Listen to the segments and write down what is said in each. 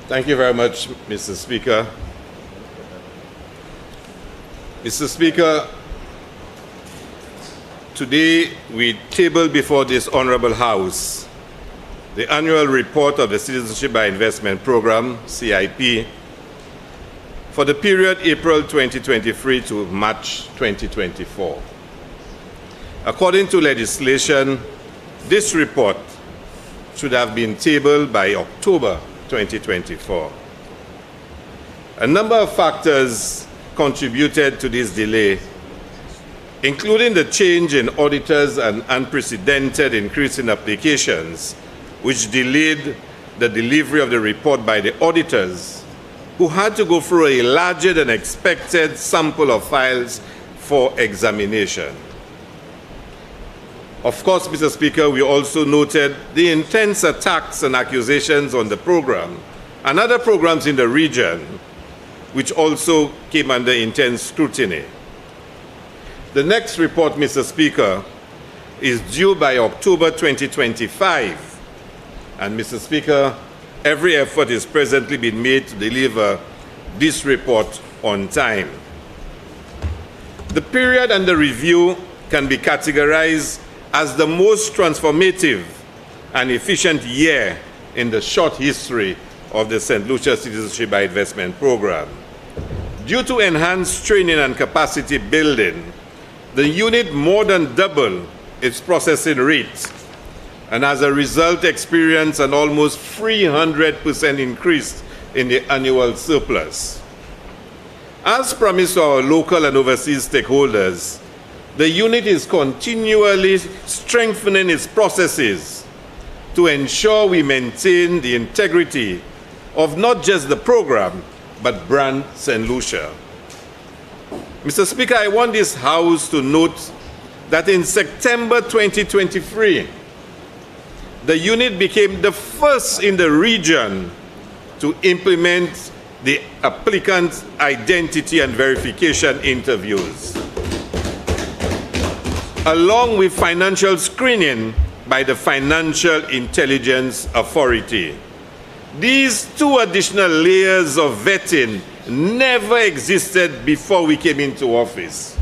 Thank you very much, Mr. Speaker. Mr. Speaker, today we table before this Honorable House the annual report of the Citizenship by Investment Program, CIP, for the period April 2023 to March 2024. According to legislation, this report should have been tabled by October 2024. A number of factors contributed to this delay, including the change in auditors and unprecedented increase in applications, which delayed the delivery of the report by the auditors, who had to go through a larger than expected sample of files for examination. Of course, Mr. Speaker, we also noted the intense attacks and accusations on the program and other programs in the region, which also came under intense scrutiny. The next report, Mr. Speaker, is due by October 2025. And Mr. Speaker, every effort is presently being made to deliver this report on time. The period under review can be categorized as the most transformative and efficient year in the short history of the St. Lucia Citizenship by Investment Program. Due to enhanced training and capacity building, the unit more than doubled its processing rate, and as a result experienced an almost 300% increase in the annual surplus. As promised to our local and overseas stakeholders, the unit is continually strengthening its processes to ensure we maintain the integrity of not just the program, but brand St. Lucia. Mr. Speaker, I want this House to note that in September 2023, the unit became the first in the region to implement the applicant identity and verification interviews, along with financial screening by the Financial Intelligence Authority. These two additional layers of vetting never existed before we came into office,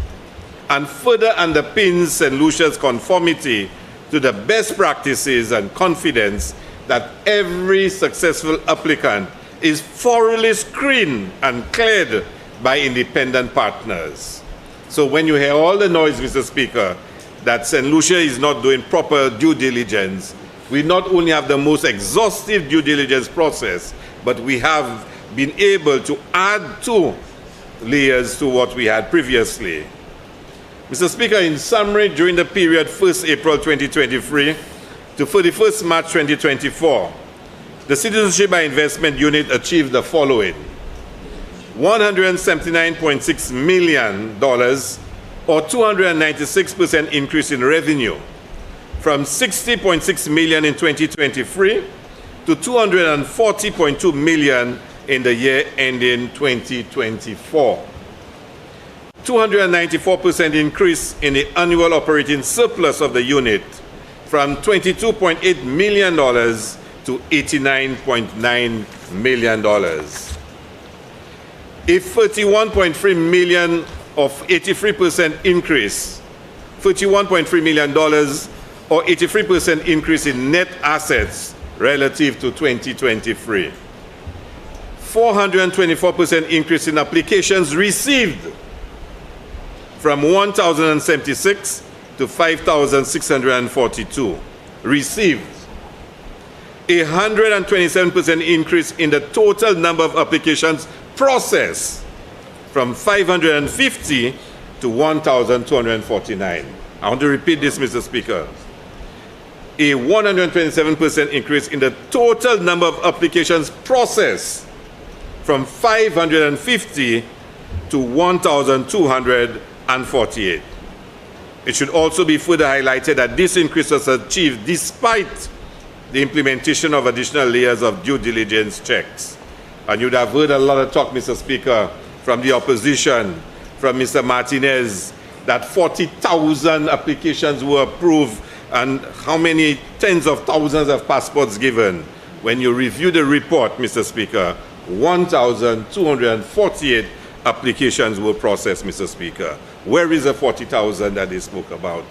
and further underpins St. Lucia's conformity to the best practices and confidence that every successful applicant is thoroughly screened and cleared by independent partners. So when you hear all the noise, Mr. Speaker, that St. Lucia is not doing proper due diligence, we not only have the most exhaustive due diligence process, but we have been able to add 2 layers to what we had previously. Mr. Speaker, in summary, during the period 1st April 2023 to 31st March 2024, the Citizenship by Investment Unit achieved the following: $179.6 million, or 296% increase in revenue, from $60.6 million in 2023 to $240.2 million in the year ending 2024. 294% increase in the annual operating surplus of the unit, from $22.8 million to $89.9 million. A $31.3 million of 83% increase, $31.3 million or 83% increase in net assets relative to 2023. 424% increase in applications received, from 1,076 to 5,642 received. A 127% increase in the total number of applications processed, from 550 to 1,249. I want to repeat this, Mr. Speaker. A 127% increase in the total number of applications processed, from 550 to 1,248. It should also be further highlighted that this increase was achieved despite the implementation of additional layers of due diligence checks. And you'd have heard a lot of talk, Mr. Speaker, from the opposition, from Mr. Martinez, that 40,000 applications were approved and how many tens of thousands of passports given. when you review the report, Mr. Speaker, 1,248 applications were processed, Mr. Speaker. Where is the 40,000 that they spoke about?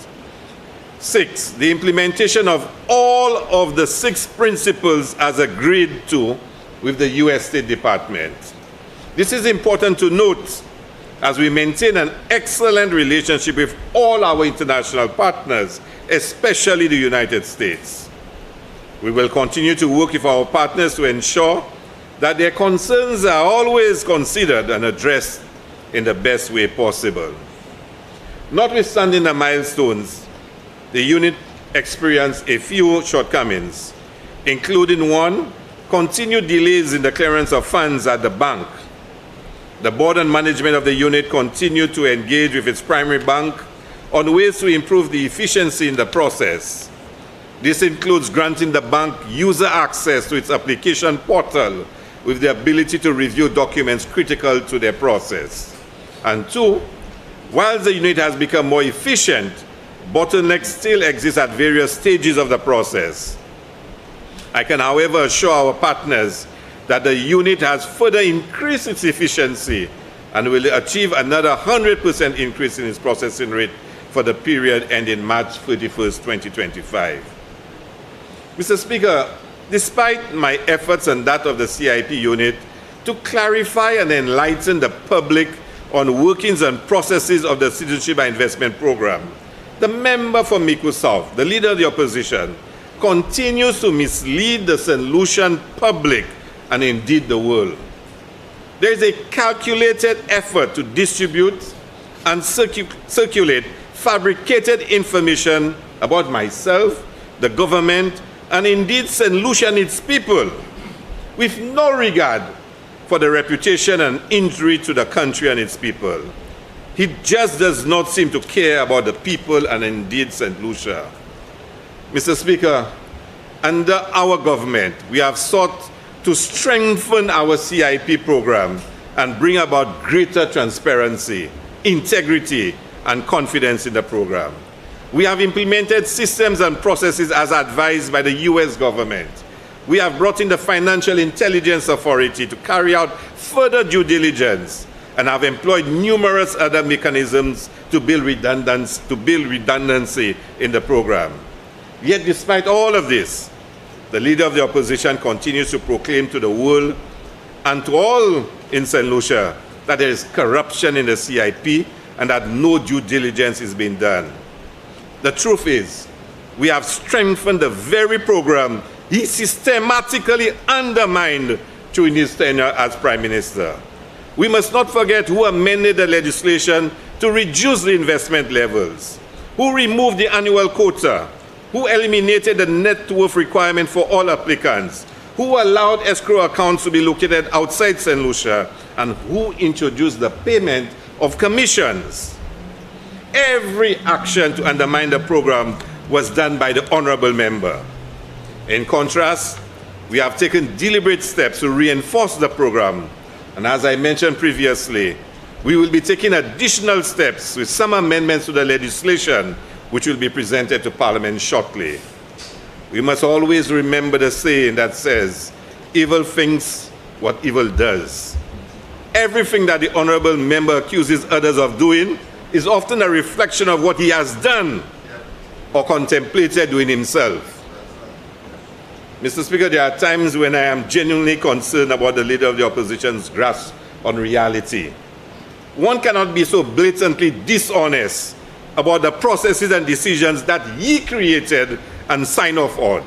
6, the implementation of all of the 6 principles as agreed to with the U.S. State Department. This is important to note as we maintain an excellent relationship with all our international partners, especially the United States. We will continue to work with our partners to ensure that their concerns are always considered and addressed in the best way possible. Notwithstanding the milestones, the unit experienced a few shortcomings, including 1, continued delays in the clearance of funds at the bank. The board and management of the unit continued to engage with its primary bank on ways to improve the efficiency in the process. This includes granting the bank user access to its application portal with the ability to review documents critical to their process. And 2, while the unit has become more efficient, bottlenecks still exist at various stages of the process. I can, however, assure our partners that the unit has further increased its efficiency and will achieve another 100% increase in its processing rate for the period ending March 31st, 2025. Mr. Speaker, despite my efforts and that of the CIP unit to clarify and enlighten the public on workings and processes of the Citizenship and Investment Program, the member for Mico South, the leader of the opposition, continues to mislead the St. Lucian public and indeed the world. There is a calculated effort to distribute and circulate fabricated information about myself, the government, and indeed St. Lucia and its people, with no regard for the reputation and injury to the country and its people. He just does not seem to care about the people and indeed St. Lucia. Mr. Speaker, under our government, we have sought to strengthen our CIP program and bring about greater transparency, integrity, and confidence in the program. We have implemented systems and processes as advised by the U.S. government. We have brought in the Financial Intelligence Authority to carry out further due diligence and have employed numerous other mechanisms to build redundancy in the program. Yet despite all of this, the leader of the opposition continues to proclaim to the world and to all in St. Lucia that there is corruption in the CIP and that no due diligence is being done. The truth is, we have strengthened the very program he systematically undermined during his tenure as Prime Minister. We must not forget who amended the legislation to reduce the investment levels, who removed the annual quota, who eliminated the net worth requirement for all applicants, who allowed escrow accounts to be located outside St. Lucia, and who introduced the payment of commissions. Every action to undermine the program was done by the honorable member. In contrast, we have taken deliberate steps to reinforce the program, and as I mentioned previously, we will be taking additional steps with some amendments to the legislation which will be presented to Parliament shortly. We must always remember the saying that says, evil thinks what evil does. Everything that the honorable member accuses others of doing is often a reflection of what he has done or contemplated doing himself. Mr. Speaker, there are times when I am genuinely concerned about the leader of the opposition's grasp on reality. One cannot be so blatantly dishonest about the processes and decisions that he created and signed off on.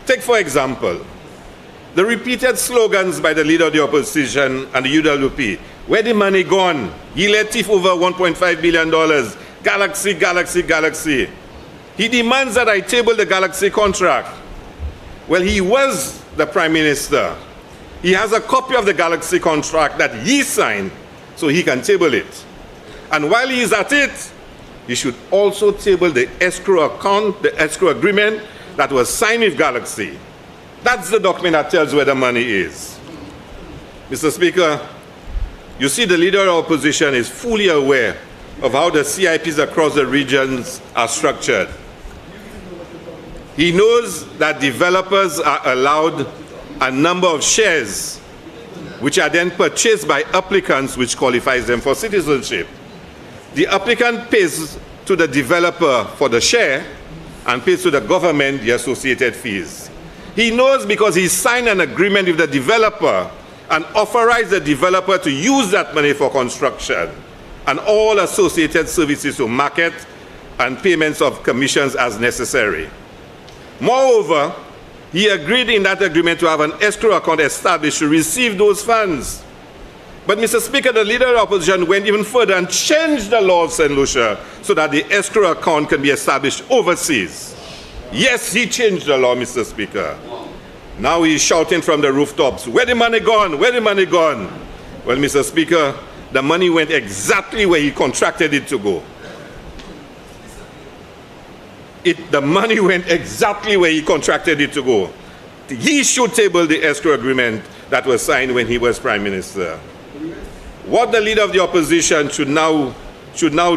Take, for example, the repeated slogans by the leader of the opposition and the UWP. Where the money gone? He let thief over $1.5 billion. Galaxy, Galaxy, Galaxy. He demands that I table the Galaxy contract. Well, he was the Prime Minister. He has a copy of the Galaxy contract that he signed, so he can table it. And while he is at it, he should also table the escrow account, the escrow agreement that was signed with Galaxy. That's the document that tells where the money is. Mr. Speaker, you see, the leader of the opposition is fully aware of how the CIPs across the regions are structured. He knows that developers are allowed a number of shares, which are then purchased by applicants, which qualifies them for citizenship. The applicant pays to the developer for the share and pays to the government the associated fees. He knows because he signed an agreement with the developer and authorized the developer to use that money for construction and all associated services to market and payments of commissions as necessary. Moreover, he agreed in that agreement to have an escrow account established to receive those funds. But, Mr. Speaker, the Leader of the Opposition went even further and changed the law of St. Lucia so that the escrow account can be established overseas. Yes, he changed the law, Mr. Speaker. Now he's shouting from the rooftops, where the money gone? Where the money gone? Well, Mr. Speaker, the money went exactly where he contracted it to go. The money went exactly where he contracted it to go. He should table the escrow agreement that was signed when he was Prime Minister. What the Leader of the Opposition should now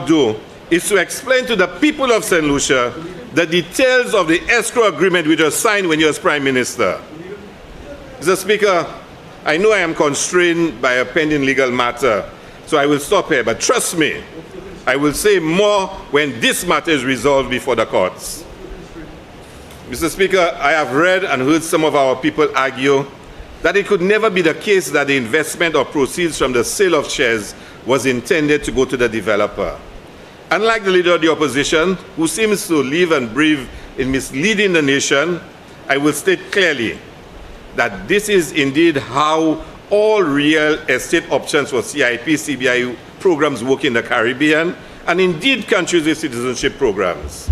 do is to explain to the people of St. Lucia the details of the escrow agreement which was signed when he was Prime Minister. Mr. Speaker, I know I am constrained by a pending legal matter, so I will stop here, but trust me, I will say more when this matter is resolved before the courts. Mr. Speaker, I have read and heard some of our people argue that it could never be the case that the investment or proceeds from the sale of shares was intended to go to the developer. Unlike the Leader of the Opposition, who seems to live and breathe in misleading the nation, I will state clearly that this is indeed how all real estate options for CIP, CBI programs work in the Caribbean, and indeed countries with citizenship programs.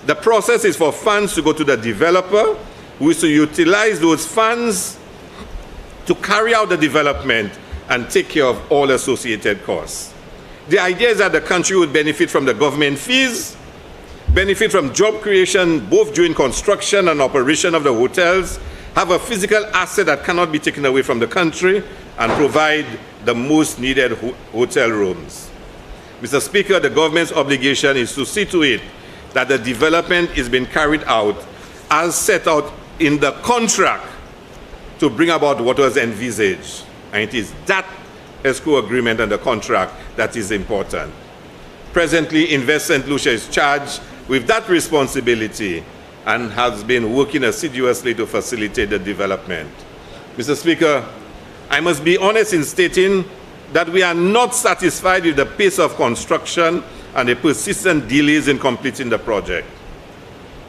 The process is for funds to go to the developer, who is to utilize those funds to carry out the development and take care of all associated costs. The idea is that the country would benefit from the government fees, benefit from job creation both during construction and operation of the hotels, have a physical asset that cannot be taken away from the country, and provide the most needed hotel rooms. Mr. Speaker, the government's obligation is to see to it that the development is being carried out as set out in the contract to bring about what was envisaged. And it is that escrow agreement and the contract that is important. Presently, Invest St. Lucia is charged with that responsibility and has been working assiduously to facilitate the development. Mr. Speaker, I must be honest in stating that we are not satisfied with the pace of construction and the persistent delays in completing the project.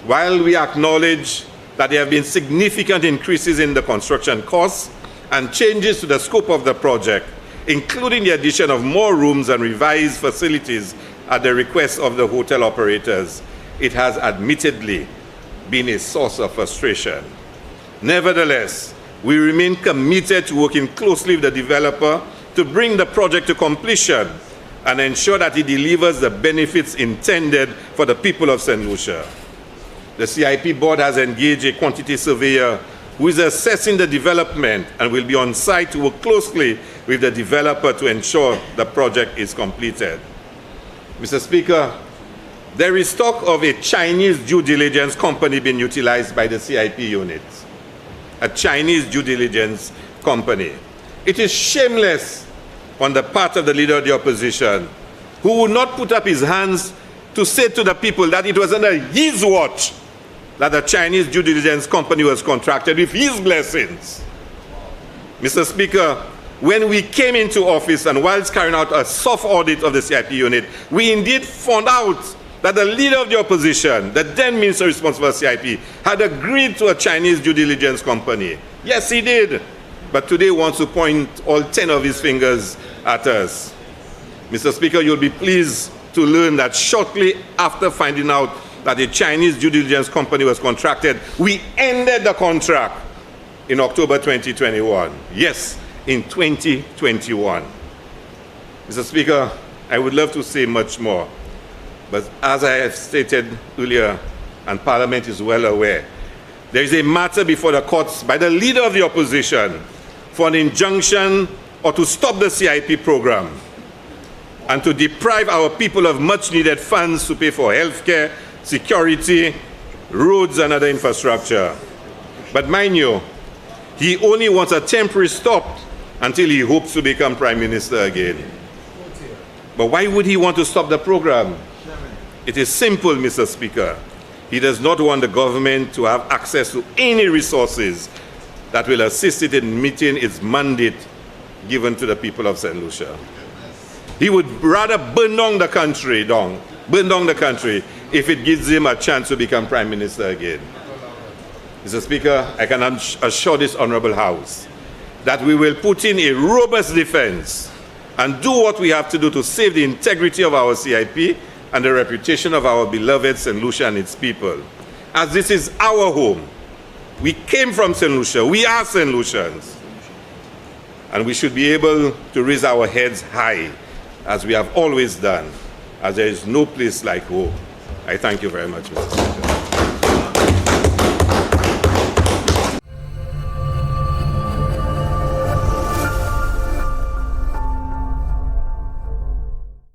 While we acknowledge that there have been significant increases in the construction costs and changes to the scope of the project, including the addition of more rooms and revised facilities at the request of the hotel operators, it has admittedly been a source of frustration. Nevertheless, we remain committed to working closely with the developer to bring the project to completion and ensure that it delivers the benefits intended for the people of St. Lucia. The CIP board has engaged a quantity surveyor who is assessing the development and will be on site to work closely with the developer to ensure the project is completed. Mr. Speaker, there is talk of a Chinese due diligence company being utilized by the CIP unit. A Chinese due diligence company. It is shameless on the part of the Leader of the Opposition, who would not put up his hands to say to the people that it was under his watch that the Chinese due diligence company was contracted with his blessings. Mr. Speaker, when we came into office and whilst carrying out a soft audit of the CIP unit, we indeed found out that the Leader of the Opposition, the then Minister responsible for CIP, had agreed to a Chinese due diligence company. Yes, he did. But today wants to point all 10 of his fingers at us. Mr. Speaker, you'll be pleased to learn that shortly after finding out that a Chinese due diligence company was contracted, we ended the contract in October 2021. Yes, in 2021. Mr. Speaker, I would love to say much more, but as I have stated earlier, and Parliament is well aware, there is a matter before the courts by the Leader of the Opposition for an injunction or to stop the CIP program and to deprive our people of much-needed funds to pay for healthcare, security, roads, and other infrastructure. But mind you, He only wants a temporary stop until he hopes to become Prime Minister again. But why would he want to stop the program? It is simple, Mr. Speaker. He does not want the government to have access to any resources that will assist it in meeting its mandate given to the people of St. Lucia. He would rather burn down the country, if it gives him a chance to become Prime Minister again. Mr. Speaker, I can assure this Honorable House that we will put in a robust defense and do what we have to do to save the integrity of our CIP and the reputation of our beloved St. Lucia and its people. As this is our home. We came from St. Lucia. We are St. Lucians. And we should be able to raise our heads high, as we have always done, as there is no place like home. I thank you very much, Mr. Speaker.